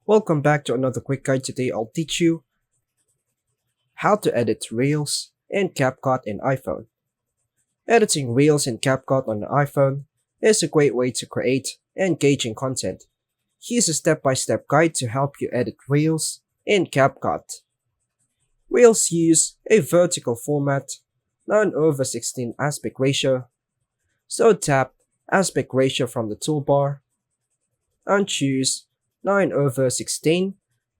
Welcome back to another quick guide. Today I'll teach you how to edit Reels in CapCut in iPhone. Editing Reels in CapCut on an iPhone is a great way to create engaging content. Here's a step-by-step guide to help you edit Reels in CapCut. Reels use a vertical format, 9:16 aspect ratio, so tap aspect ratio from the toolbar and choose 9:16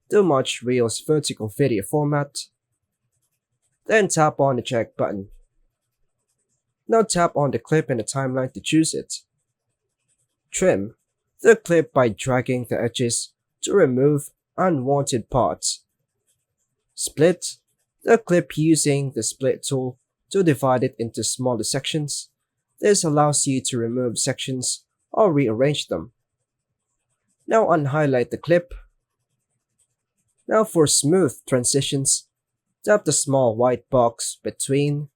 to match Reel's vertical video format. Then tap on the check button. Now tap on the clip in the timeline to choose it. Trim the clip by dragging the edges to remove unwanted parts. Split the clip using the split tool to divide it into smaller sections. This allows you to remove sections or rearrange them. Now unhighlight the clip. Now for smooth transitions, tap the small white box between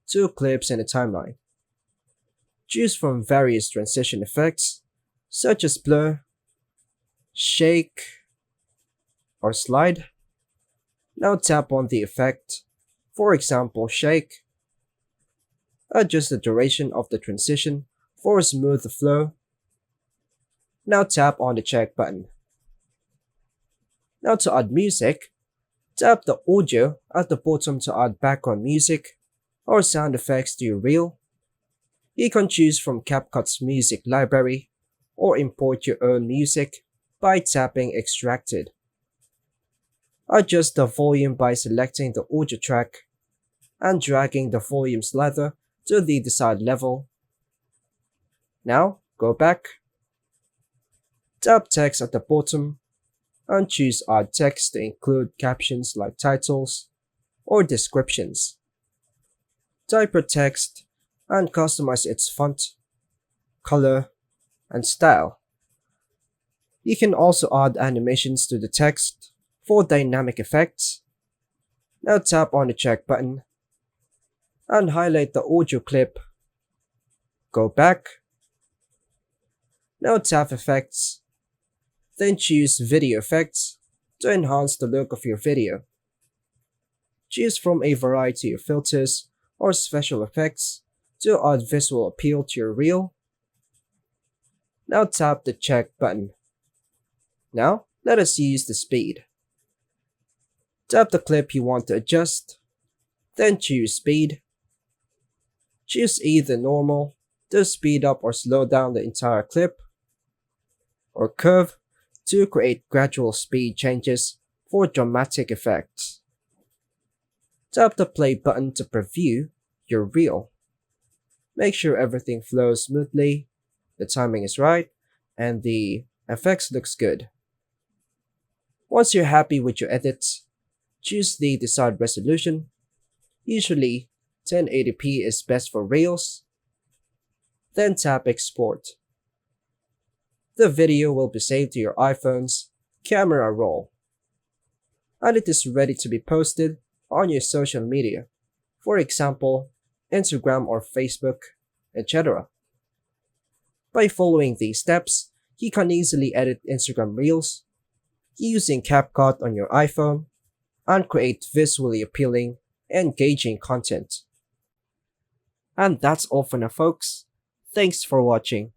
two clips in the timeline. Choose from various transition effects, such as blur, shake, or slide. Now tap on the effect, for example shake. Adjust the duration of the transition for a smooth flow. Now tap on the check button. Now to add music, tap the audio at the bottom to add background music or sound effects to your reel. You can choose from CapCut's music library or import your own music by tapping Extracted. Adjust the volume by selecting the audio track and dragging the volume slider to the desired level. Now go back. Tap text at the bottom and choose Add Text to include captions like titles or descriptions. Type your text and customize its font, color, and style. You can also add animations to the text for dynamic effects. Now tap on the check button and highlight the audio clip. Go back. Now tap Effects. Then choose Video Effects to enhance the look of your video. Choose from a variety of filters or special effects to add visual appeal to your reel. Now tap the check button. Now let us use the speed. Tap the clip you want to adjust, then choose Speed. Choose either Normal to speed up or slow down the entire clip, or Curve to create gradual speed changes for dramatic effects. Tap the play button to preview your reel. Make sure everything flows smoothly, the timing is right, and the effects looks good. Once you're happy with your edits, choose the desired resolution. Usually 1080p is best for reels. Then tap Export. The video will be saved to your iPhone's camera roll, and it is ready to be posted on your social media, for example, Instagram or Facebook, etc. By following these steps, you can easily edit Instagram Reels using CapCut on your iPhone and create visually appealing, engaging content. And that's all for now, folks. Thanks for watching.